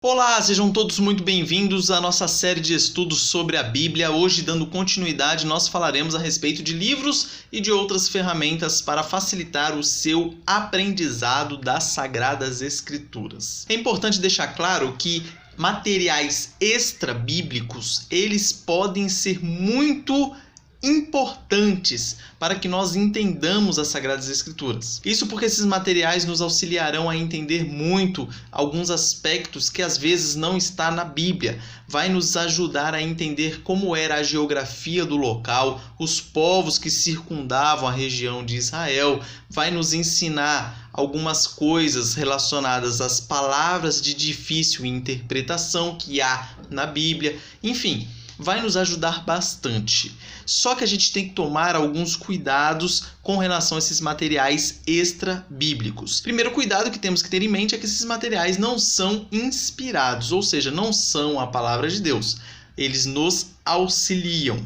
Olá, sejam todos muito bem-vindos à nossa série de estudos sobre a Bíblia. Hoje, dando continuidade, nós falaremos a respeito de livros e de outras ferramentas para facilitar o seu aprendizado das Sagradas Escrituras. É importante deixar claro que materiais extra-bíblicos, eles podem ser muito importantes para que nós entendamos as Sagradas Escrituras. Isso porque esses materiais nos auxiliarão a entender muito alguns aspectos que às vezes não está na Bíblia. Vai nos ajudar a entender como era a geografia do local, os povos que circundavam a região de Israel. Vai nos ensinar algumas coisas relacionadas às palavras de difícil interpretação que há na Bíblia. Enfim, vai nos ajudar bastante. Só que a gente tem que tomar alguns cuidados com relação a esses materiais extra-bíblicos. Primeiro cuidado que temos que ter em mente é que esses materiais não são inspirados, ou seja, não são a palavra de Deus. Eles nos auxiliam.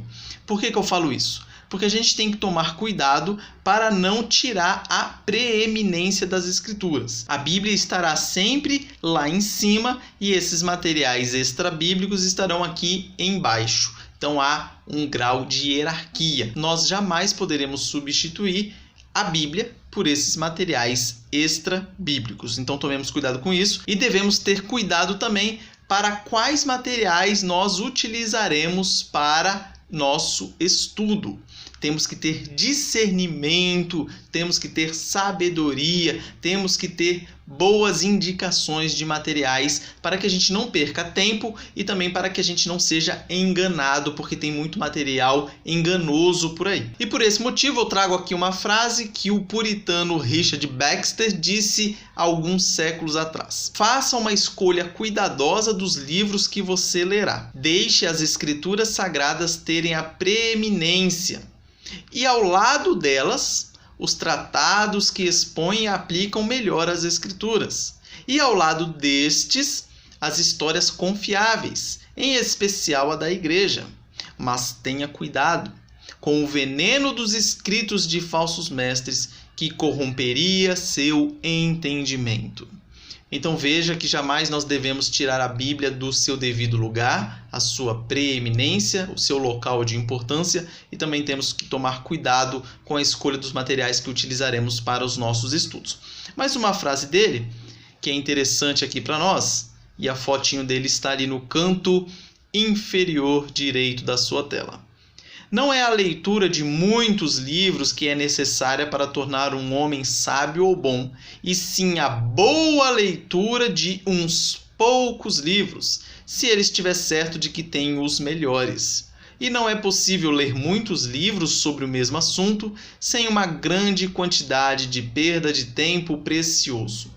Por que eu falo isso? Porque a gente tem que tomar cuidado para não tirar a preeminência das Escrituras. A Bíblia estará sempre lá em cima e esses materiais extra-bíblicos estarão aqui embaixo. Então há um grau de hierarquia. Nós jamais poderemos substituir a Bíblia por esses materiais extra-bíblicos. Então tomemos cuidado com isso e devemos ter cuidado também para quais materiais nós utilizaremos para nosso estudo. Temos que ter discernimento, temos que ter sabedoria, temos que ter boas indicações de materiais para que a gente não perca tempo e também para que a gente não seja enganado, porque tem muito material enganoso por aí. E por esse motivo eu trago aqui uma frase que o puritano Richard Baxter disse alguns séculos atrás: faça uma escolha cuidadosa dos livros que você lerá. Deixe as escrituras sagradas terem a preeminência. E ao lado delas, os tratados que expõem e aplicam melhor as Escrituras. E ao lado destes, as histórias confiáveis, em especial a da igreja. Mas tenha cuidado com o veneno dos escritos de falsos mestres que corromperia seu entendimento. Então veja que jamais nós devemos tirar a Bíblia do seu devido lugar, a sua preeminência, o seu local de importância, e também temos que tomar cuidado com a escolha dos materiais que utilizaremos para os nossos estudos. Mais uma frase dele, que é interessante aqui para nós, e a fotinho dele está ali no canto inferior direito da sua tela. Não é a leitura de muitos livros que é necessária para tornar um homem sábio ou bom, e sim a boa leitura de uns poucos livros, se ele estiver certo de que tem os melhores. E não é possível ler muitos livros sobre o mesmo assunto sem uma grande quantidade de perda de tempo precioso.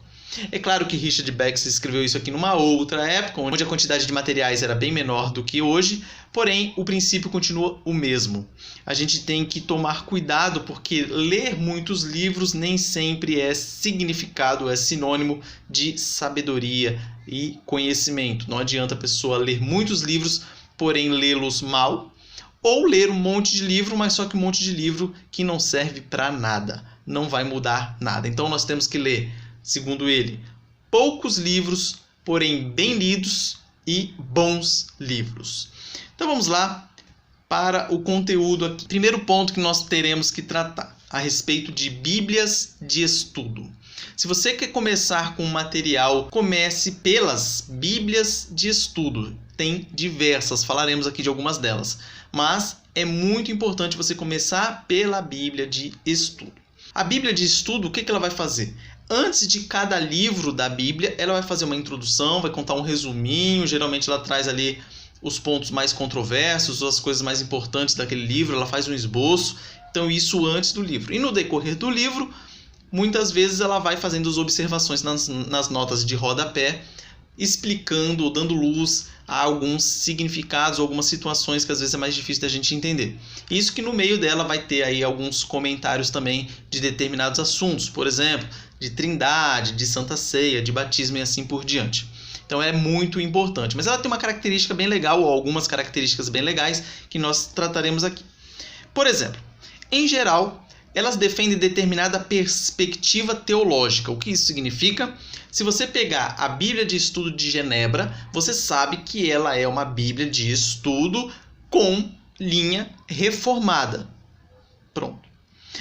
É claro que Richard Baxter escreveu isso aqui numa outra época, onde a quantidade de materiais era bem menor do que hoje, porém o princípio continua o mesmo. A gente tem que tomar cuidado porque ler muitos livros nem sempre é significado, é sinônimo de sabedoria e conhecimento. Não adianta a pessoa ler muitos livros, porém lê-los mal, ou ler um monte de livro, mas só que um monte de livro que não serve para nada, não vai mudar nada. Então nós temos que ler, segundo ele, poucos livros, porém bem lidos e bons livros. Então vamos lá para o conteúdo aqui. Primeiro ponto que nós teremos que tratar a respeito de Bíblias de estudo. Se você quer começar com um material, comece pelas Bíblias de estudo. Tem diversas, falaremos aqui de algumas delas. Mas é muito importante você começar pela Bíblia de estudo. A Bíblia de estudo, o que ela vai fazer? Antes de cada livro da Bíblia, ela vai fazer uma introdução, vai contar um resuminho, geralmente ela traz ali os pontos mais controversos, as coisas mais importantes daquele livro, ela faz um esboço, então isso antes do livro. E no decorrer do livro, muitas vezes ela vai fazendo as observações nas notas de rodapé, explicando ou dando luz a alguns significados, algumas situações que às vezes é mais difícil da gente entender. Isso que no meio dela vai ter aí alguns comentários também de determinados assuntos, por exemplo, de trindade, de santa ceia, de batismo e assim por diante. Então é muito importante. Mas ela tem uma característica bem legal, ou algumas características bem legais, que nós trataremos aqui. Por exemplo, em geral, elas defendem determinada perspectiva teológica. O que isso significa? Se você pegar a Bíblia de Estudo de Genebra, você sabe que ela é uma Bíblia de estudo com linha reformada. Pronto.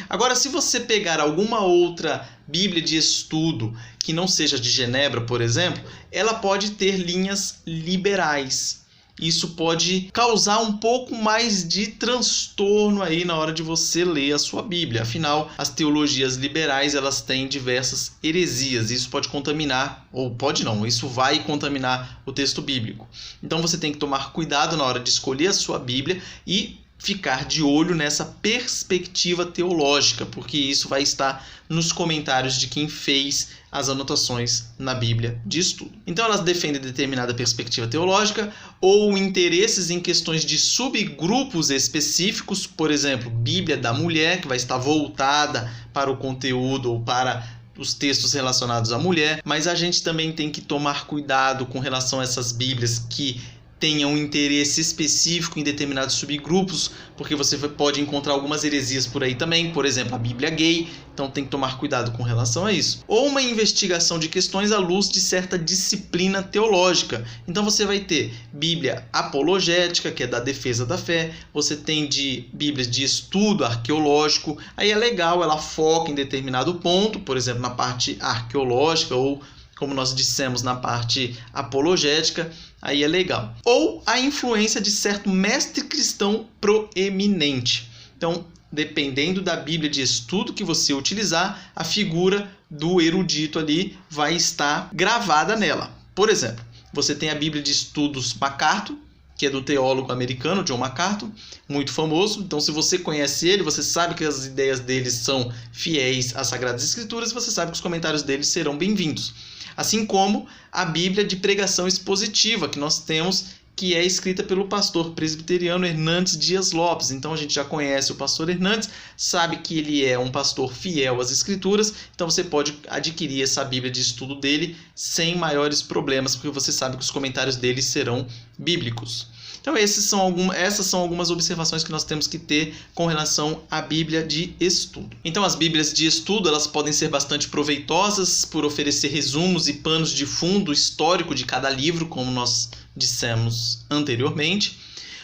Agora, se você pegar alguma outra Bíblia de estudo que não seja de Genebra, por exemplo, ela pode ter linhas liberais. Isso pode causar um pouco mais de transtorno aí na hora de você ler a sua Bíblia. Afinal, as teologias liberais, elas têm diversas heresias. Isso pode contaminar, ou pode não, isso vai contaminar o texto bíblico. Então você tem que tomar cuidado na hora de escolher a sua Bíblia e ficar de olho nessa perspectiva teológica, porque isso vai estar nos comentários de quem fez as anotações na Bíblia de estudo. Então elas defendem determinada perspectiva teológica ou interesses em questões de subgrupos específicos, por exemplo, Bíblia da mulher, que vai estar voltada para o conteúdo ou para os textos relacionados à mulher, mas a gente também tem que tomar cuidado com relação a essas Bíblias que tenha um interesse específico em determinados subgrupos, porque você pode encontrar algumas heresias por aí também, por exemplo, a Bíblia gay, então tem que tomar cuidado com relação a isso. Ou uma investigação de questões à luz de certa disciplina teológica. Então você vai ter Bíblia apologética, que é da defesa da fé, você tem de Bíblias de estudo arqueológico, aí é legal, ela foca em determinado ponto, por exemplo, na parte arqueológica ou, como nós dissemos, na parte apologética, aí é legal. Ou a influência de certo mestre cristão proeminente. Então, dependendo da Bíblia de estudo que você utilizar, a figura do erudito ali vai estar gravada nela. Por exemplo, você tem a Bíblia de Estudos MacArthur, que é do teólogo americano John MacArthur, muito famoso. Então, se você conhece ele, você sabe que as ideias dele são fiéis às Sagradas Escrituras, você sabe que os comentários dele serão bem-vindos. Assim como a Bíblia de Pregação Expositiva, que nós temos, que é escrita pelo pastor presbiteriano Hernandes Dias Lopes. Então a gente já conhece o pastor Hernandes, sabe que ele é um pastor fiel às Escrituras, então você pode adquirir essa Bíblia de estudo dele sem maiores problemas, porque você sabe que os comentários dele serão bíblicos. Então essas são algumas observações que nós temos que ter com relação à Bíblia de estudo. Então as Bíblias de estudo, elas podem ser bastante proveitosas por oferecer resumos e panos de fundo histórico de cada livro, como nós dissemos anteriormente.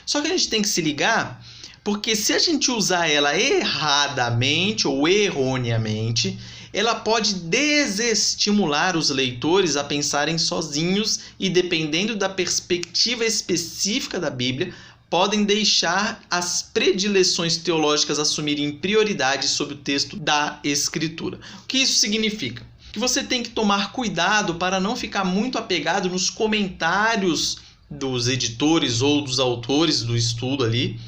Só que a gente tem que se ligar, porque se a gente usar ela erradamente ou erroneamente, ela pode desestimular os leitores a pensarem sozinhos e, dependendo da perspectiva específica da Bíblia, podem deixar as predileções teológicas assumirem prioridade sobre o texto da Escritura. O que isso significa? Que você tem que tomar cuidado para não ficar muito apegado nos comentários dos editores ou dos autores do estudo ali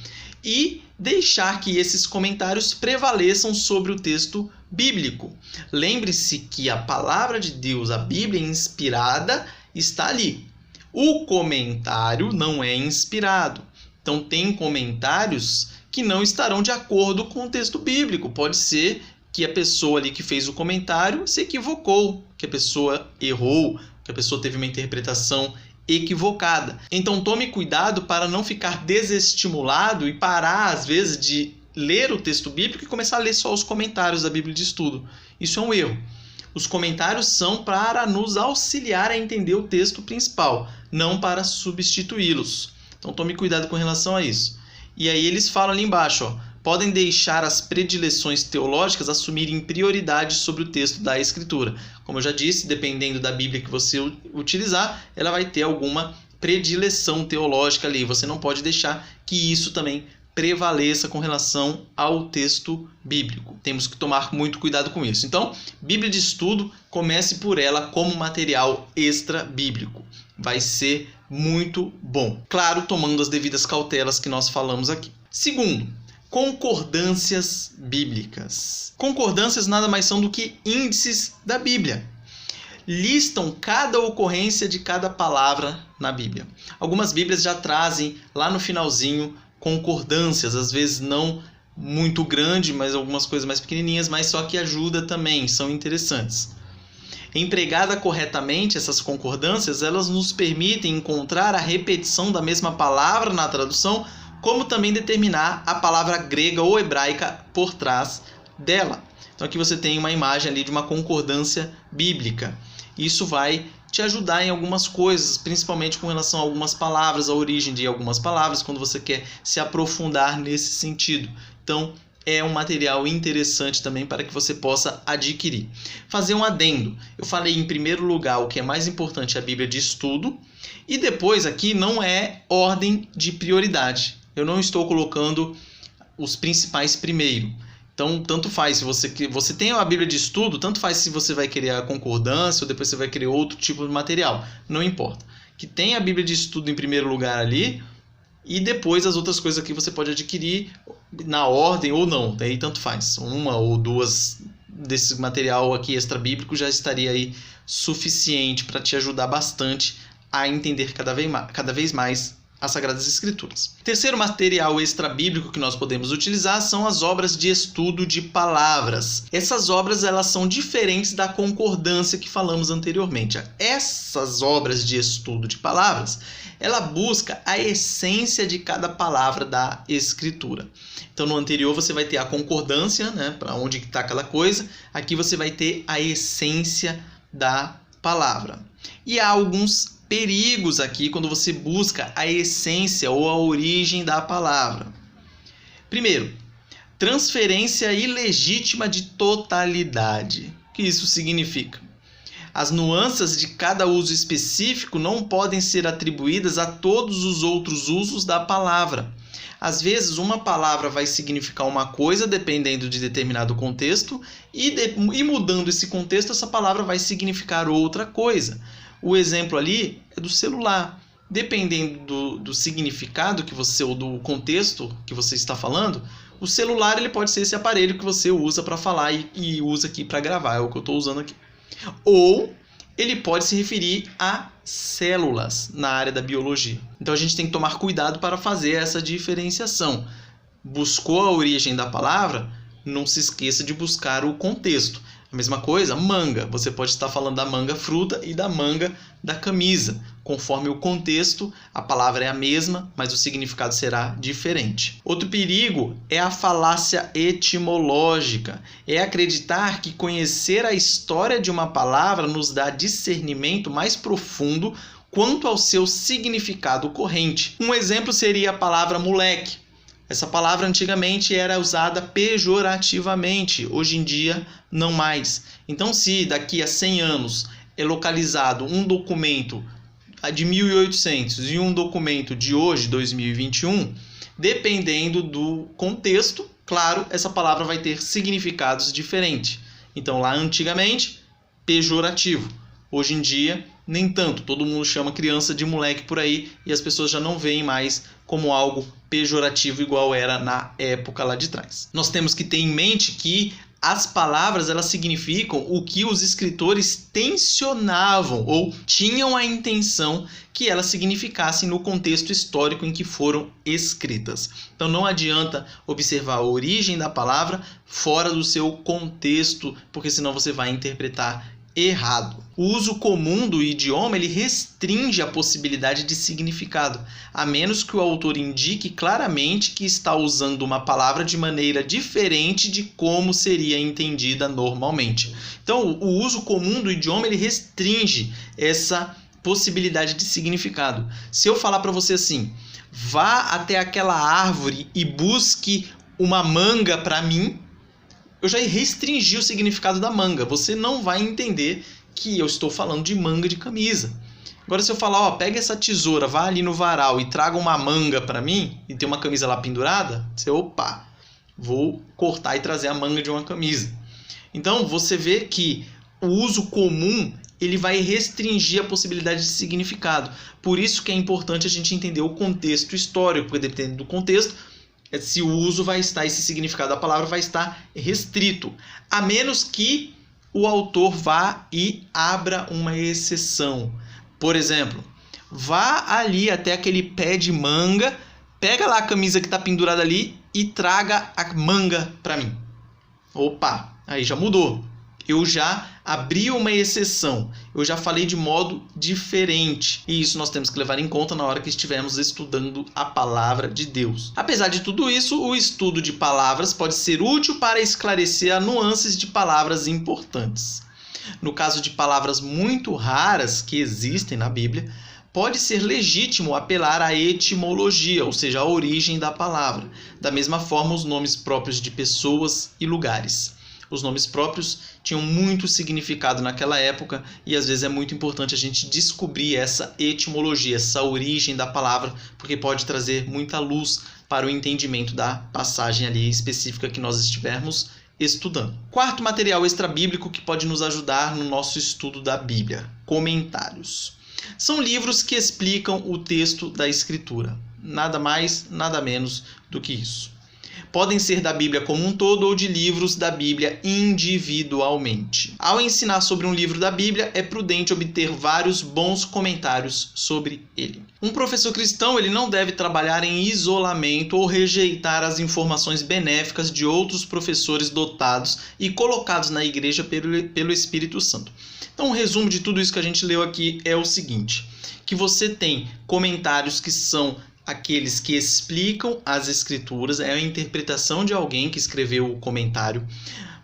e deixar que esses comentários prevaleçam sobre o texto bíblico. Lembre-se que a palavra de Deus, a Bíblia inspirada, está ali. O comentário não é inspirado. Então tem comentários que não estarão de acordo com o texto bíblico. Pode ser que a pessoa ali que fez o comentário se equivocou, que a pessoa errou, que a pessoa teve uma interpretação equivocada. Então tome cuidado para não ficar desestimulado e parar às vezes de ler o texto bíblico e começar a ler só os comentários da Bíblia de estudo. Isso é um erro. Os comentários são para nos auxiliar a entender o texto principal, não para substituí-los. Então tome cuidado com relação a isso. E aí eles falam ali embaixo, ó, podem deixar as predileções teológicas assumirem prioridade sobre o texto da Escritura. Como eu já disse, dependendo da Bíblia que você utilizar, ela vai ter alguma predileção teológica ali. Você não pode deixar que isso também prevaleça com relação ao texto bíblico. Temos que tomar muito cuidado com isso. Então, Bíblia de estudo, comece por ela como material extra-bíblico. Vai ser muito bom. Claro, tomando as devidas cautelas que nós falamos aqui. Segundo, concordâncias bíblicas. Concordâncias nada mais são do que índices da Bíblia. Listam cada ocorrência de cada palavra na Bíblia. Algumas Bíblias já trazem lá no finalzinho concordâncias, às vezes não muito grande, mas algumas coisas mais pequenininhas, mas só que ajuda também, são interessantes. Empregada corretamente, essas concordâncias, elas nos permitem encontrar a repetição da mesma palavra na tradução, como também determinar a palavra grega ou hebraica por trás dela. Então aqui você tem uma imagem ali de uma concordância bíblica. Isso vai te ajudar em algumas coisas, principalmente com relação a algumas palavras, a origem de algumas palavras, quando você quer se aprofundar nesse sentido. Então, é um material interessante também para que você possa adquirir. Fazer um adendo. Eu falei em primeiro lugar o que é mais importante é a Bíblia de estudo. E depois aqui não é ordem de prioridade. Eu não estou colocando os principais primeiro. Então, tanto faz se você tem a Bíblia de estudo, tanto faz se você vai querer a concordância ou depois você vai querer outro tipo de material. Não importa. Que tenha a Bíblia de estudo em primeiro lugar ali e depois as outras coisas que você pode adquirir na ordem ou não. Daí tanto faz. Uma ou duas desse material aqui extra-bíblico já estaria aí suficiente para te ajudar bastante a entender cada vez mais as Sagradas Escrituras. Terceiro material extra-bíblico que nós podemos utilizar são as obras de estudo de palavras. Essas obras elas são diferentes da concordância que falamos anteriormente. Essas obras de estudo de palavras, ela busca a essência de cada palavra da Escritura. Então no anterior você vai ter a concordância, né, para onde está aquela coisa. Aqui você vai ter a essência da palavra. E há alguns perigos aqui quando você busca a essência ou a origem da palavra. Primeiro, transferência ilegítima de totalidade. O que isso significa? As nuances de cada uso específico não podem ser atribuídas a todos os outros usos da palavra. Às vezes, uma palavra vai significar uma coisa dependendo de determinado contexto e mudando esse contexto, essa palavra vai significar outra coisa. O exemplo ali é do celular. Dependendo do significado que você ou do contexto que você está falando, o celular ele pode ser esse aparelho que você usa para falar e usa aqui para gravar, é o que eu estou usando aqui. Ou ele pode se referir a células na área da biologia. Então a gente tem que tomar cuidado para fazer essa diferenciação. Buscou a origem da palavra? Não se esqueça de buscar o contexto. A mesma coisa, manga. Você pode estar falando da manga fruta e da manga da camisa. Conforme o contexto, a palavra é a mesma, mas o significado será diferente. Outro perigo é a falácia etimológica. É acreditar que conhecer a história de uma palavra nos dá discernimento mais profundo quanto ao seu significado corrente. Um exemplo seria a palavra moleque. Essa palavra antigamente era usada pejorativamente, hoje em dia não mais. Então, se daqui a 100 anos é localizado um documento de 1800 e um documento de hoje, 2021, dependendo do contexto, claro, essa palavra vai ter significados diferentes. Então, lá antigamente, pejorativo. Hoje em dia, nem tanto. Todo mundo chama criança de moleque por aí e as pessoas já não veem mais como algo pejorativo igual era na época lá de trás. Nós temos que ter em mente que as palavras elas significam o que os escritores tensionavam ou tinham a intenção que elas significassem no contexto histórico em que foram escritas. Então não adianta observar a origem da palavra fora do seu contexto, porque senão você vai interpretar errado. O uso comum do idioma ele restringe a possibilidade de significado, a menos que o autor indique claramente que está usando uma palavra de maneira diferente de como seria entendida normalmente. Então, o uso comum do idioma ele restringe essa possibilidade de significado. Se eu falar para você assim, vá até aquela árvore e busque uma manga para mim, eu já restringi o significado da manga. Você não vai entender que eu estou falando de manga de camisa. Agora, se eu falar, ó, pega essa tesoura, vá ali no varal e traga uma manga para mim, e tem uma camisa lá pendurada, você, opa, vou cortar e trazer a manga de uma camisa. Então, você vê que o uso comum ele vai restringir a possibilidade de significado. Por isso que é importante a gente entender o contexto histórico, porque dependendo do contexto, se o uso vai estar, esse significado da palavra vai estar restrito, a menos que o autor vá e abra uma exceção. Por exemplo, vá ali até aquele pé de manga, pega lá a camisa que está pendurada ali e traga a manga para mim. Opa, aí já mudou. Eu já abri uma exceção, eu já falei de modo diferente. E isso nós temos que levar em conta na hora que estivermos estudando a palavra de Deus. Apesar de tudo isso, o estudo de palavras pode ser útil para esclarecer as nuances de palavras importantes. No caso de palavras muito raras que existem na Bíblia, pode ser legítimo apelar à etimologia, ou seja, à origem da palavra. Da mesma forma, os nomes próprios de pessoas e lugares. Os nomes próprios tinham muito significado naquela época e às vezes é muito importante a gente descobrir essa etimologia, essa origem da palavra, porque pode trazer muita luz para o entendimento da passagem ali específica que nós estivermos estudando. Quarto material extrabíblico que pode nos ajudar no nosso estudo da Bíblia: comentários. São livros que explicam o texto da Escritura. Nada mais, nada menos do que isso. Podem ser da Bíblia como um todo ou de livros da Bíblia individualmente. Ao ensinar sobre um livro da Bíblia, é prudente obter vários bons comentários sobre ele. Um professor cristão ele não deve trabalhar em isolamento ou rejeitar as informações benéficas de outros professores dotados e colocados na igreja pelo Espírito Santo. Então, um resumo de tudo isso que a gente leu aqui é o seguinte: que você tem comentários que são aqueles que explicam as escrituras, é a interpretação de alguém que escreveu o comentário.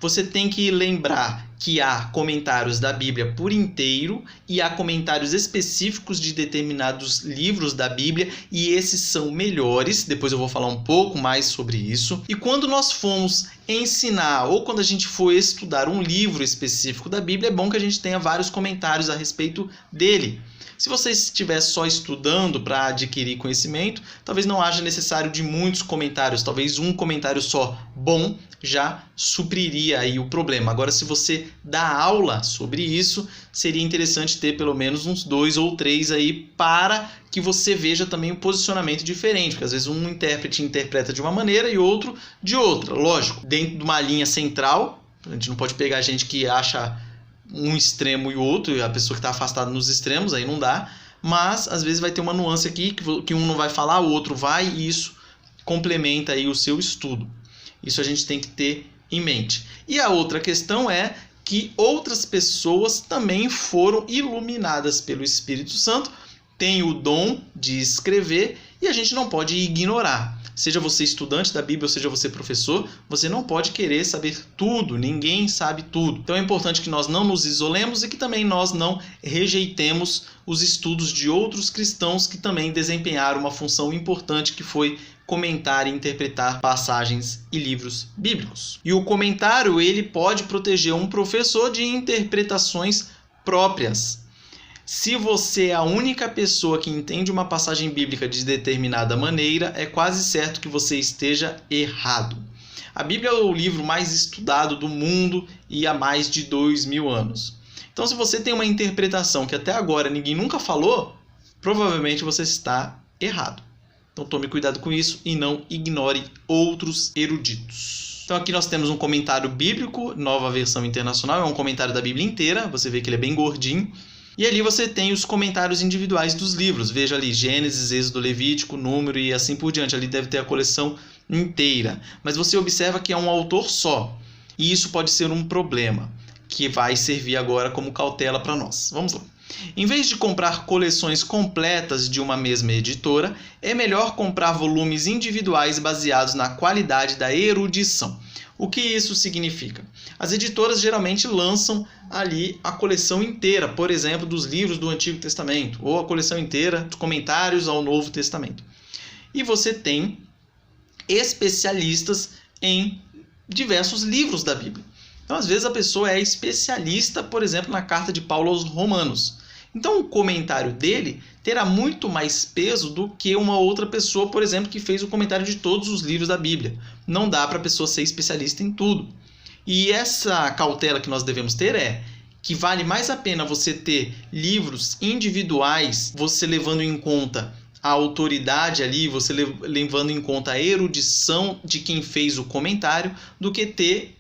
Você tem que lembrar que há comentários da Bíblia por inteiro e há comentários específicos de determinados livros da Bíblia, e esses são melhores. Depois eu vou falar um pouco mais sobre isso. E quando nós formos ensinar ou quando a gente for estudar um livro específico da Bíblia, é bom que a gente tenha vários comentários a respeito dele. Se você estiver só estudando para adquirir conhecimento, talvez não haja necessário de muitos comentários. Talvez um comentário só bom já supriria aí o problema. Agora, se você dá aula sobre isso, seria interessante ter pelo menos uns 2 ou 3 aí para que você veja também o posicionamento diferente. Porque às vezes um intérprete interpreta de uma maneira e outro de outra. Lógico, dentro de uma linha central, a gente não pode pegar gente que acha um extremo e o outro, e a pessoa que está afastada nos extremos, aí não dá, mas às vezes vai ter uma nuance aqui que um não vai falar, o outro vai, e isso complementa aí o seu estudo. Isso a gente tem que ter em mente. E a outra questão é que outras pessoas também foram iluminadas pelo Espírito Santo, têm o dom de escrever, e a gente não pode ignorar. Seja você estudante da Bíblia ou seja você professor, você não pode querer saber tudo, ninguém sabe tudo. Então é importante que nós não nos isolemos e que também nós não rejeitemos os estudos de outros cristãos que também desempenharam uma função importante, que foi comentar e interpretar passagens e livros bíblicos. E o comentário ele pode proteger um professor de interpretações próprias. Se você é a única pessoa que entende uma passagem bíblica de determinada maneira, é quase certo que você esteja errado. A Bíblia é o livro mais estudado do mundo e há mais de 2000 anos. Então, se você tem uma interpretação que até agora ninguém nunca falou, provavelmente você está errado. Então, tome cuidado com isso e não ignore outros eruditos. Então, aqui nós temos um comentário bíblico, Nova Versão Internacional, é um comentário da Bíblia inteira, você vê que ele é bem gordinho. E ali você tem os comentários individuais dos livros. Veja ali Gênesis, Êxodo, Levítico, Número e assim por diante. Ali deve ter a coleção inteira. Mas você observa que é um autor só. E isso pode ser um problema, que vai servir agora como cautela para nós. Vamos lá. Em vez de comprar coleções completas de uma mesma editora, é melhor comprar volumes individuais baseados na qualidade da erudição. O que isso significa? As editoras geralmente lançam ali a coleção inteira, por exemplo, dos livros do Antigo Testamento, ou a coleção inteira dos comentários ao Novo Testamento. E você tem especialistas em diversos livros da Bíblia. Então, às vezes, a pessoa é especialista, por exemplo, na carta de Paulo aos Romanos. Então, o comentário dele terá muito mais peso do que uma outra pessoa, por exemplo, que fez o comentário de todos os livros da Bíblia. Não dá para a pessoa ser especialista em tudo. E essa cautela que nós devemos ter é que vale mais a pena você ter livros individuais, você levando em conta a autoridade ali, você levando em conta a erudição de quem fez o comentário, do que ter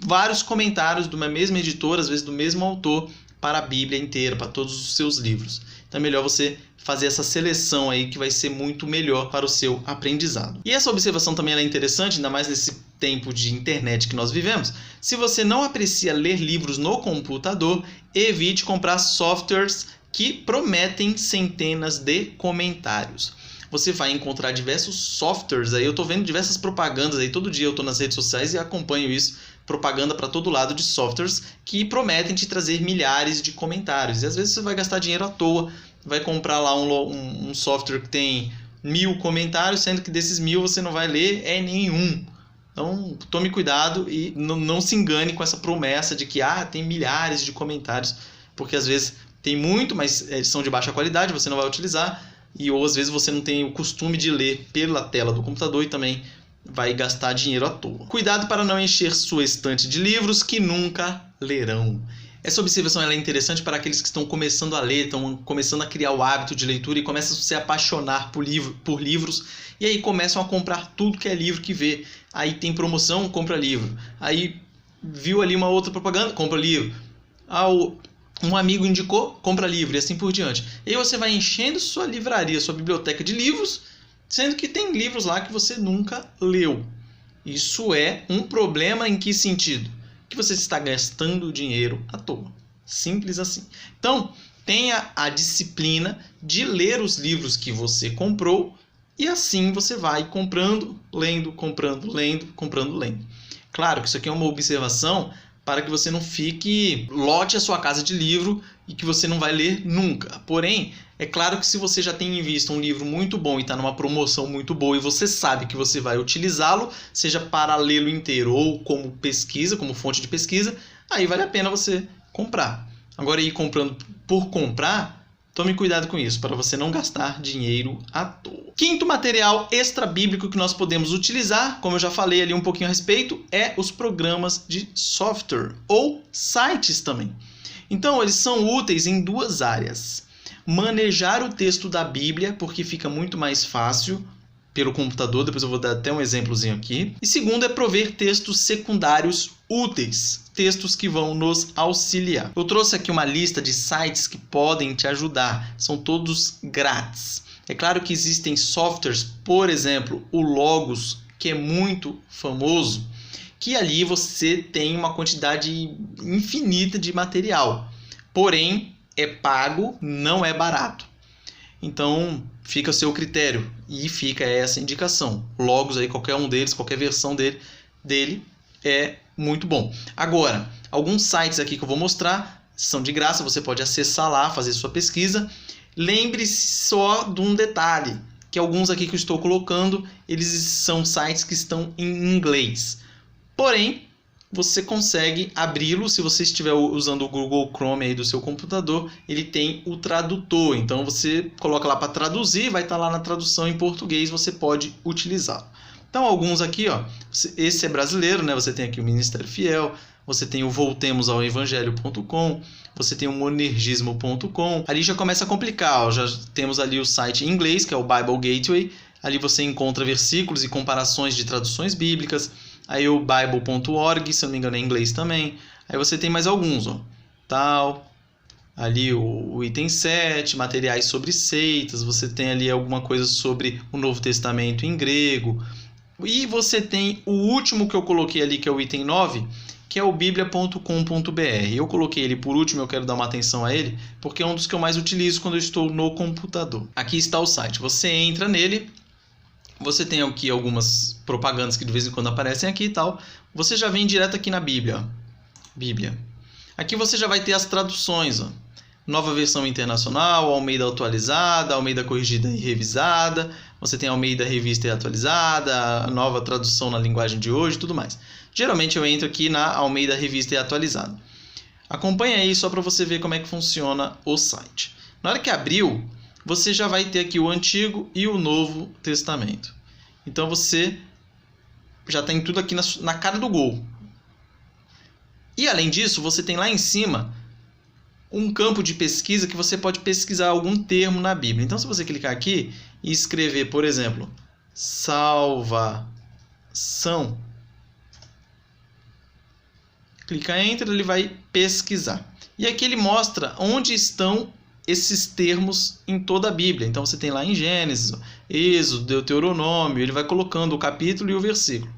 vários comentários de uma mesma editora, às vezes do mesmo autor, para a Bíblia inteira, para todos os seus livros. Então é melhor você fazer essa seleção aí que vai ser muito melhor para o seu aprendizado. E essa observação também é interessante, ainda mais nesse tempo de internet que nós vivemos. Se você não aprecia ler livros no computador, evite comprar softwares que prometem centenas de comentários. Você vai encontrar diversos softwares aí, eu estou vendo diversas propagandas aí, todo dia eu estou nas redes sociais e acompanho isso, propaganda para todo lado de softwares que prometem te trazer milhares de comentários. E às vezes você vai gastar dinheiro à toa, vai comprar lá um software que tem 1000 comentários, sendo que desses 1000 você não vai ler nenhum. Então tome cuidado e não se engane com essa promessa de que tem milhares de comentários, porque às vezes tem muito, mas são de baixa qualidade, você não vai utilizar, ou às vezes você não tem o costume de ler pela tela do computador e também vai gastar dinheiro à toa. Cuidado para não encher sua estante de livros que nunca lerão. Essa observação é interessante para aqueles que estão começando a ler, estão começando a criar o hábito de leitura e começam a se apaixonar por livros, e aí começam a comprar tudo que é livro que vê. Aí tem promoção, compra livro. Aí viu ali uma outra propaganda, compra livro. Um amigo indicou, compra livro, e assim por diante. E aí você vai enchendo sua livraria, sua biblioteca de livros, sendo que tem livros lá que você nunca leu. Isso é um problema em que sentido? Que você está gastando dinheiro à toa. Simples assim. Então, tenha a disciplina de ler os livros que você comprou e assim você vai comprando, lendo, comprando, lendo, comprando, lendo. Claro que isso aqui é uma observação para que você não lote a sua casa de livro e que você não vai ler nunca. Porém, é claro que se você já tem em vista um livro muito bom e está numa promoção muito boa e você sabe que você vai utilizá-lo, seja para lê-lo inteiro ou como pesquisa, como fonte de pesquisa, aí vale a pena você comprar. Agora, ir comprando por comprar, tome cuidado com isso, para você não gastar dinheiro à toa. Quinto material extra-bíblico que nós podemos utilizar, como eu já falei ali um pouquinho a respeito, é os programas de software ou sites também. Então, eles são úteis em duas áreas. Manejar o texto da Bíblia, porque fica muito mais fácil pelo computador, depois eu vou dar até um exemplozinho aqui. E segundo é prover textos secundários úteis, textos que vão nos auxiliar. Eu trouxe aqui uma lista de sites que podem te ajudar, são todos grátis. É claro que existem softwares, por exemplo, o Logos, que é muito famoso, que ali você tem uma quantidade infinita de material. Porém, é pago, não é barato. Então, fica a seu critério e fica essa indicação. Logos aí, qualquer um deles, qualquer versão dele é muito bom. Agora, alguns sites aqui que eu vou mostrar são de graça, você pode acessar lá, fazer sua pesquisa. Lembre-se só de um detalhe, que alguns aqui que eu estou colocando, eles são sites que estão em inglês. Porém, você consegue abri-lo, se você estiver usando o Google Chrome aí do seu computador, ele tem o tradutor. Então você coloca lá para traduzir, vai estar lá na tradução em português, você pode utilizá-lo. Então alguns aqui, esse é brasileiro, né? Você tem aqui o Ministério Fiel, você tem o Voltemos ao Evangelho.com, você tem o Monergismo.com. Ali já começa a complicar, já temos ali o site em inglês, que é o Bible Gateway. Ali você encontra versículos e comparações de traduções bíblicas. Aí o Bible.org, se eu não me engano é em inglês também. Aí você tem mais alguns, ali o item 7, materiais sobre seitas. Você tem ali alguma coisa sobre o Novo Testamento em grego. E você tem o último que eu coloquei ali, que é o item 9, que é o biblia.com.br. Eu coloquei ele por último, eu quero dar uma atenção a ele, porque é um dos que eu mais utilizo quando eu estou no computador. Aqui está o site. Você entra nele. Você tem aqui algumas propagandas que de vez em quando aparecem aqui e tal. Você já vem direto aqui na Bíblia. Aqui você já vai ter as traduções. Nova versão internacional, Almeida atualizada, Almeida corrigida e revisada. Você tem Almeida revista e atualizada, a nova tradução na linguagem de hoje e tudo mais. Geralmente eu entro aqui na Almeida revista e atualizada. Acompanha aí só para você ver como é que funciona o site. Na hora que abriu, você já vai ter aqui o Antigo e o Novo Testamento. Então você já tem tudo aqui na cara do gol. E além disso, você tem lá em cima um campo de pesquisa que você pode pesquisar algum termo na Bíblia. Então se você clicar aqui e escrever, por exemplo, salvação, clica em Enter, ele vai pesquisar. E aqui ele mostra onde estão esses termos em toda a Bíblia. Então você tem lá em Gênesis, Êxodo, Deuteronômio, ele vai colocando o capítulo e o versículo.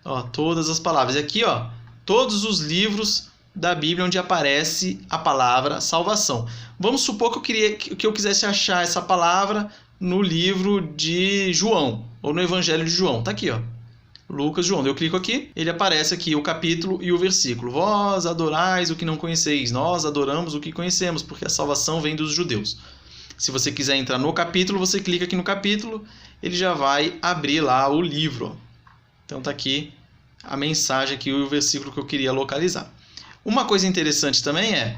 Ó, todas as palavras. E aqui, ó, todos os livros da Bíblia onde aparece a palavra salvação. Vamos supor que eu quisesse achar essa palavra no livro de João, ou no Evangelho de João. Tá aqui, ó. Lucas, João. Eu clico aqui, ele aparece aqui o capítulo e o versículo. Vós adorais o que não conheceis, nós adoramos o que conhecemos, porque a salvação vem dos judeus. Se você quiser entrar no capítulo, você clica aqui no capítulo, ele já vai abrir lá o livro. Então tá aqui a mensagem aqui, o versículo que eu queria localizar. Uma coisa interessante também é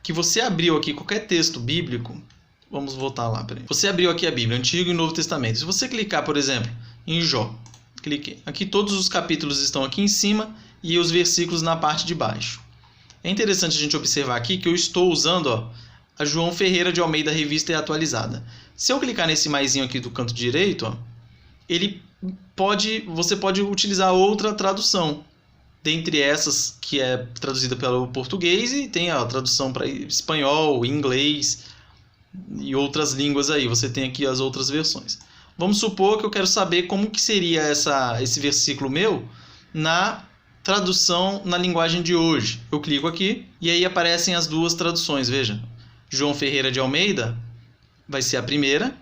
que você abriu aqui qualquer texto bíblico. Vamos voltar lá, peraí. Você abriu aqui a Bíblia, Antigo e Novo Testamento. Se você clicar, por exemplo, em Jó, cliquei. Aqui todos os capítulos estão aqui em cima e os versículos na parte de baixo. É interessante a gente observar aqui que eu estou usando, ó, a João Ferreira de Almeida Revista e Atualizada. Se eu clicar nesse maisinho aqui do canto direito, ó, você pode utilizar outra tradução. Dentre essas que é traduzida pelo português e tem a tradução para espanhol, inglês e outras línguas aí. Você tem aqui as outras versões. Vamos supor que eu quero saber como que seria esse versículo meu na tradução na linguagem de hoje. Eu clico aqui e aí aparecem as duas traduções. Veja, João Ferreira de Almeida vai ser a primeira.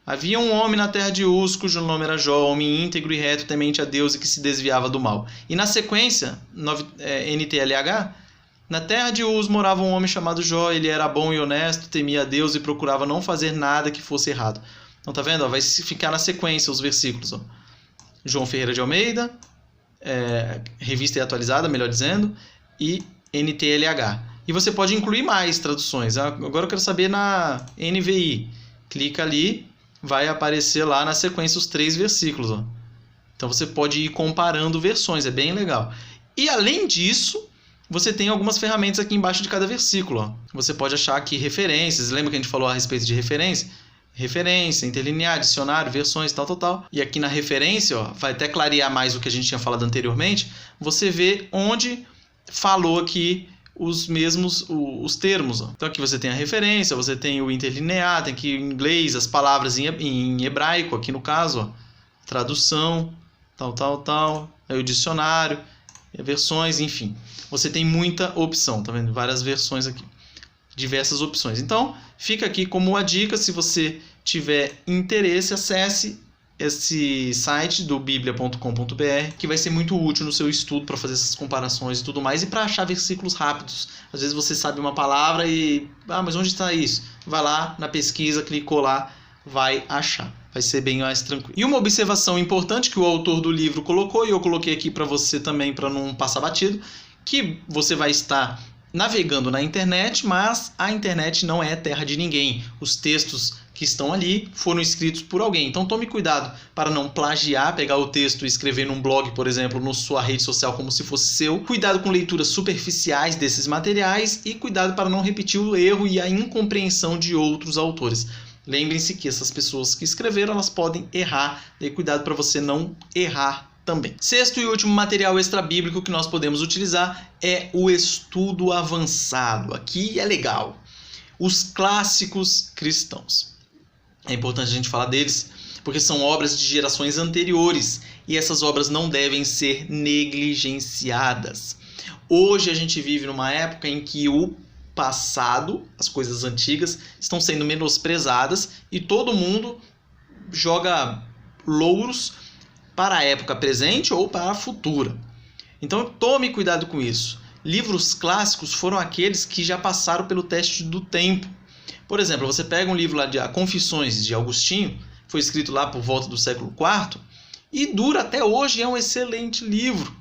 Havia um homem na terra de Uz, cujo nome era Jó, homem íntegro e reto, temente a Deus e que se desviava do mal. E na sequência, NTLH, na terra de Uz morava um homem chamado Jó, ele era bom e honesto, temia a Deus e procurava não fazer nada que fosse errado. Então tá vendo? Ó, vai ficar na sequência os versículos. Ó. João Ferreira de Almeida, Revista e Atualizada, melhor dizendo, e NTLH. E você pode incluir mais traduções. Agora eu quero saber na NVI. Clica ali. Vai aparecer lá na sequência os 3 versículos. Ó. Então você pode ir comparando versões, é bem legal. E além disso, você tem algumas ferramentas aqui embaixo de cada versículo. Ó. Você pode achar aqui referências, lembra que a gente falou a respeito de referência? Referência, interlinear, dicionário, versões, tal. E aqui na referência, ó, vai até clarear mais o que a gente tinha falado anteriormente, você vê onde falou aqui os termos. Ó. Então aqui você tem a referência, você tem o interlinear, tem aqui em inglês as palavras em hebraico, aqui no caso, ó, tradução, tal, aí o dicionário, versões, enfim. Você tem muita opção, tá vendo? Várias versões aqui, diversas opções. Então, fica aqui como uma dica, se você tiver interesse, acesse esse site do biblia.com.br, que vai ser muito útil no seu estudo para fazer essas comparações e tudo mais, e para achar versículos rápidos. Às vezes você sabe uma palavra e... mas onde está isso? Vai lá na pesquisa, clicou lá, vai achar. Vai ser bem mais tranquilo. E uma observação importante que o autor do livro colocou, e eu coloquei aqui para você também, para não passar batido, que você vai estar navegando na internet, mas a internet não é terra de ninguém. Os textos que estão ali foram escritos por alguém. Então tome cuidado para não plagiar, pegar o texto e escrever num blog, por exemplo, na sua rede social como se fosse seu. Cuidado com leituras superficiais desses materiais e cuidado para não repetir o erro e a incompreensão de outros autores. Lembrem-se que essas pessoas que escreveram, elas podem errar. Dê cuidado para você não errar também. Sexto e último material extra-bíblico que nós podemos utilizar é o estudo avançado. Aqui é legal. Os clássicos cristãos. É importante a gente falar deles, porque são obras de gerações anteriores e essas obras não devem ser negligenciadas. Hoje a gente vive numa época em que o passado, as coisas antigas, estão sendo menosprezadas e todo mundo joga louros para a época presente ou para a futura. Então tome cuidado com isso. Livros clássicos foram aqueles que já passaram pelo teste do tempo. Por exemplo, você pega um livro lá de Confissões de Agostinho, foi escrito lá por volta do século IV, e dura até hoje, é um excelente livro.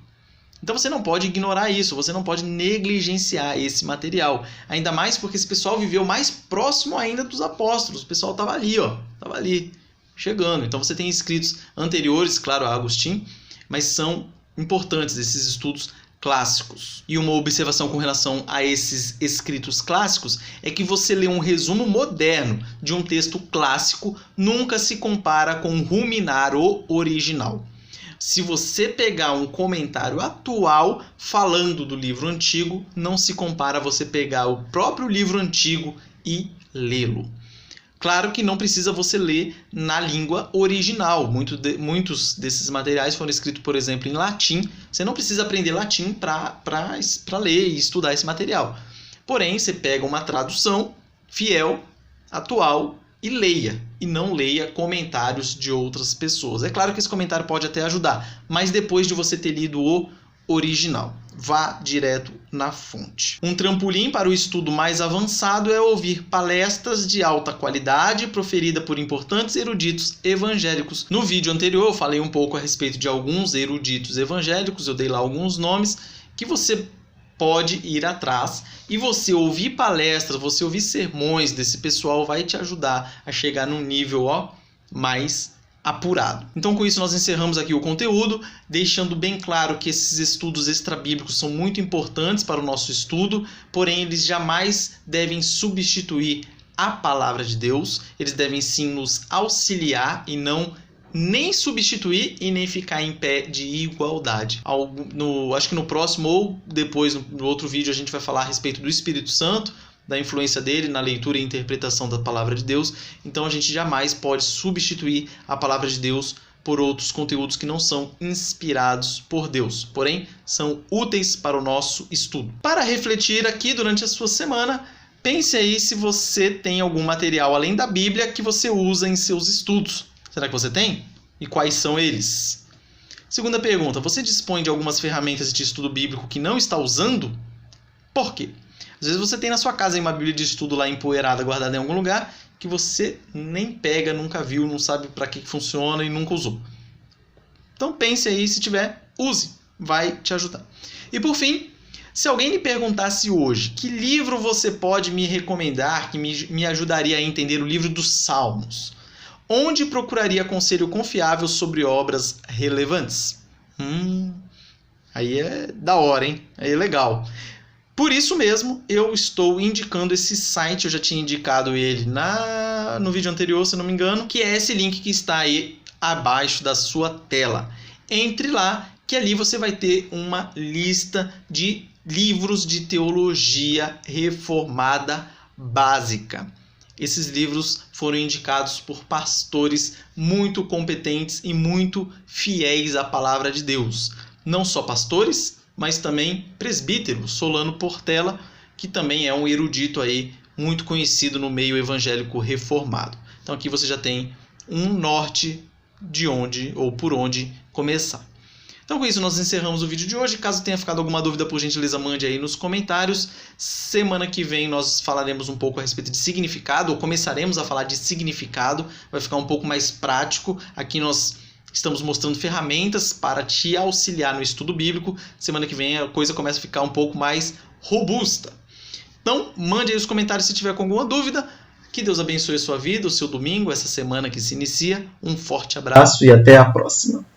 Então você não pode ignorar isso, você não pode negligenciar esse material. Ainda mais porque esse pessoal viveu mais próximo ainda dos apóstolos. O pessoal estava ali, ó, estava ali, chegando. Então você tem escritos anteriores, claro, a Agostinho, mas são importantes esses estudos clássicos. E uma observação com relação a esses escritos clássicos é que você lê um resumo moderno de um texto clássico nunca se compara com o ruminar o original. Se você pegar um comentário atual falando do livro antigo, não se compara a você pegar o próprio livro antigo e lê-lo. Claro que não precisa você ler na língua original. Muitos desses materiais foram escritos, por exemplo, em latim. Você não precisa aprender latim para ler e estudar esse material. Porém, você pega uma tradução fiel, atual, e leia. E não leia comentários de outras pessoas. É claro que esse comentário pode até ajudar, mas depois de você ter lido o original. Vá direto na fonte. Um trampolim para o estudo mais avançado é ouvir palestras de alta qualidade proferida por importantes eruditos evangélicos. No vídeo anterior eu falei um pouco a respeito de alguns eruditos evangélicos, eu dei lá alguns nomes que você pode ir atrás e você ouvir palestras, você ouvir sermões desse pessoal vai te ajudar a chegar num nível mais apurado. Então, com isso, nós encerramos aqui o conteúdo, deixando bem claro que esses estudos extrabíblicos são muito importantes para o nosso estudo, porém, eles jamais devem substituir a palavra de Deus, eles devem sim nos auxiliar e não nem substituir e nem ficar em pé de igualdade. Acho que no próximo ou depois, no outro vídeo, a gente vai falar a respeito do Espírito Santo, da influência dele na leitura e interpretação da palavra de Deus. Então a gente jamais pode substituir a palavra de Deus por outros conteúdos que não são inspirados por Deus, porém são úteis para o nosso estudo. Para refletir aqui durante a sua semana, pense aí se você tem algum material além da Bíblia que você usa em seus estudos. Será que você tem? E quais são eles? Segunda pergunta, você dispõe de algumas ferramentas de estudo bíblico que não está usando? Por quê? Às vezes você tem na sua casa uma Bíblia de estudo lá empoeirada, guardada em algum lugar, que você nem pega, nunca viu, não sabe para que funciona e nunca usou. Então pense aí, se tiver, use, vai te ajudar. E por fim, se alguém lhe perguntasse hoje que livro você pode me recomendar que me ajudaria a entender o livro dos Salmos, onde procuraria conselho confiável sobre obras relevantes? Aí é da hora, hein? Aí é legal. Por isso mesmo, eu estou indicando esse site, eu já tinha indicado ele no vídeo anterior, se não me engano, que é esse link que está aí abaixo da sua tela. Entre lá, que ali você vai ter uma lista de livros de teologia reformada básica. Esses livros foram indicados por pastores muito competentes e muito fiéis à palavra de Deus. Não só pastores, mas também presbítero Solano Portela, que também é um erudito aí muito conhecido no meio evangélico reformado. Então aqui você já tem um norte de onde ou por onde começar. Então com isso nós encerramos o vídeo de hoje. Caso tenha ficado alguma dúvida, por gentileza, mande aí nos comentários. Semana que vem nós falaremos um pouco a respeito de significado, ou começaremos a falar de significado, vai ficar um pouco mais prático. Aqui nós estamos mostrando ferramentas para te auxiliar no estudo bíblico. Semana que vem a coisa começa a ficar um pouco mais robusta. Então, mande aí os comentários se tiver com alguma dúvida. Que Deus abençoe a sua vida, o seu domingo, essa semana que se inicia. Um forte abraço e até a próxima.